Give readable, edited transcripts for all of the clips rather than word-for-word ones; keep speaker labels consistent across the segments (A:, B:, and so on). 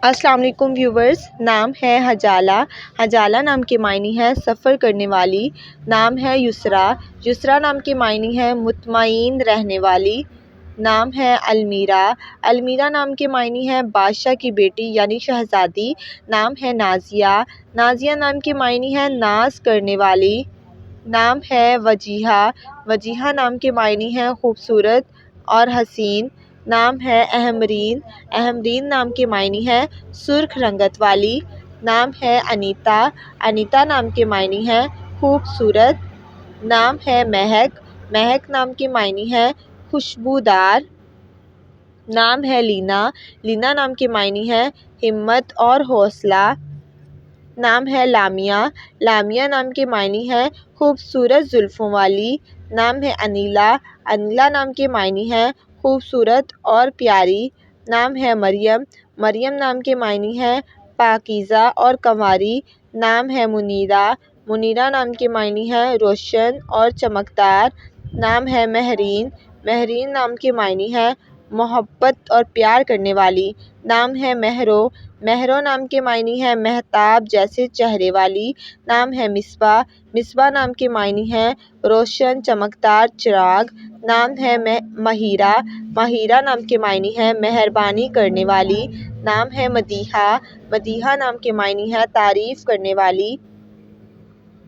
A: السلام علیکم ویورز، نام ہے حجالہ۔ حجالہ نام کے معنی ہے سفر کرنے والی۔ نام ہے یسریٰ۔ یسریٰ نام کے معنی ہے مطمئن رہنے والی۔ نام ہے المیرا۔ المیرا نام کے معنی ہے بادشاہ کی بیٹی یعنی شہزادی۔ نام ہے نازیہ۔ نازیہ نام کے معنی ہے ناز کرنے والی۔ نام ہے وجیہہ۔ وجیہہ نام کے معنی ہے خوبصورت اور حسین۔ نام ہے احمرین۔ احمرین نام کے معنی ہے سرخ رنگت والی۔ نام ہے انیتا۔ انیتا نام کے معنی ہے خوبصورت۔ نام ہے مہک۔ مہک نام کے معنی ہے خوشبودار۔ نام ہے لینا۔ لینا نام کے معنی ہے ہمت اور حوصلہ۔ نام ہے لامیا۔ لامیا نام کے معنی ہے خوبصورت زلفوں والی۔ نام ہے انیلا۔ انیلا نام کے معنی ہے خوبصورت اور پیاری۔ نام ہے مریم۔ مریم نام کے معنی ہے پاکیزہ اور کنواری۔ نام ہے منیرہ۔ منیرہ نام کے معنی ہے روشن اور چمکدار۔ نام ہے مہرین۔ مہرین نام کے معنی ہے محبت اور پیار کرنے والی۔ نام ہے مہرو۔ مہرو نام کے معنی ہے مہتاب جیسے چہرے والی۔ نام ہے مصباح۔ مصباح نام کے معنی ہے روشن چمکدار چراغ۔ نام ہے مہیرہ۔ مہیرہ نام کے معنی ہے مہربانی کرنے والی۔ نام ہے مدیحہ۔ مدیحہ نام کے معنی ہے تعریف کرنے والی۔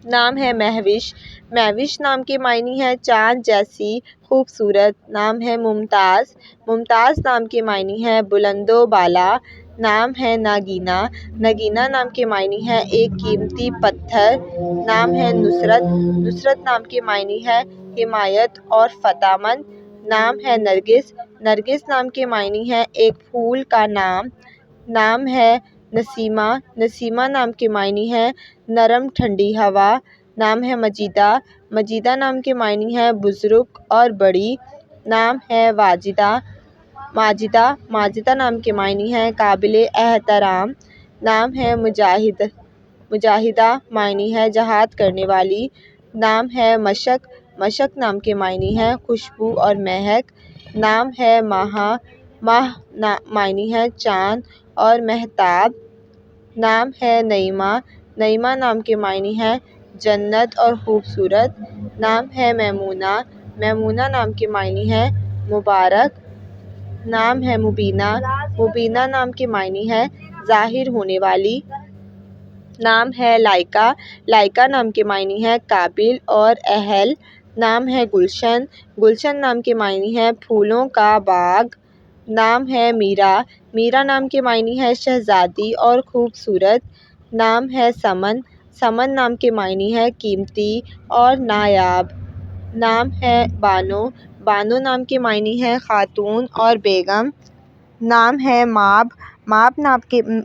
A: نام ہے مہوش۔ مہوش نام کے معنی ہے چاند جیسی خوبصورت۔ نام ہے ممتاز۔ ممتاز نام کے معنی ہے بلند و بالا۔ نام ہے ناگینہ۔ نگینہ نام کے معنی ہے ایک قیمتی پتھر۔ نام ہے نصرت۔ نصرت نام کے معنی ہے حمایت اور فتح مند۔ نام ہے نرگس۔ نرگس نام کے معنی ہے ایک پھول کا نام۔ نام ہے نسیمہ۔ نسیمہ نام کے معنی ہے نرم ٹھنڈی ہوا۔ نام ہے مجیدہ۔ مجیدہ نام کے معنی ہے بزرگ اور بڑی۔ نام ہے واجدہ۔ ماجدہ۔ ماجدہ نام کے معنی ہے قابل احترام۔ نام ہے مجاہد۔ مجاہدہ معنی ہے جہاد کرنے والی۔ نام ہے مشک۔ مشک نام کے معنی ہے خوشبو اور مہک۔ نام ہے ماہا۔ ماہ معنی ہے چاند اور مہتاب۔ نام ہے نعیمہ۔ نعیمہ نام کے معنی ہے جنت اور خوبصورت۔ نام ہے میمونہ۔ میمونہ نام کے معنی ہے مبارک۔ نام ہے مبینہ۔ مبینہ نام کے معنی ہے ظاہر ہونے والی۔ نام ہے لائکہ۔ لائکہ نام کے معنی ہے قابل اور اہل۔ نام ہے گلشن۔ گلشن نام کے معنی ہے پھولوں کا باغ۔ نام ہے میرا۔ میرا نام کے معنی ہے شہزادی اور خوبصورت۔ نام ہے سمن۔ سمن نام کے معنی ہے قیمتی اور نایاب۔ نام ہے بانو۔ بانو نام کے معنی ہے خاتون اور بیگم۔ نام ہے ماب۔ ماب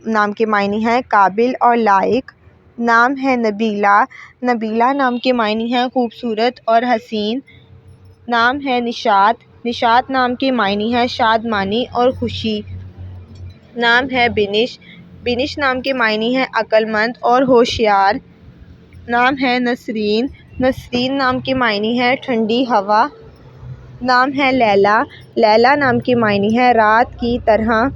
A: نام کے معنی ہے قابل اور لائق۔ نام ہے نبیلہ۔ نبیلہ نام کے معنی ہے خوبصورت اور حسین۔ نام ہے نشاط۔ نشاط نام کے معنی ہے شادمانی اور خوشی۔ نام ہے بنش۔ بنش نام کے معنی ہے عقل مند اور ہوشیار۔ نام ہے نسرین۔ نسرین نام کے معنی ہے ٹھنڈی ہوا۔ نام ہے لیلی۔ لیلی نام کے معنی ہے رات کی طرح۔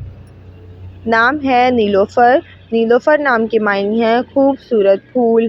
A: نام ہے نیلوفر۔ نیلوفر نام کے معنی ہے خوبصورت پھول۔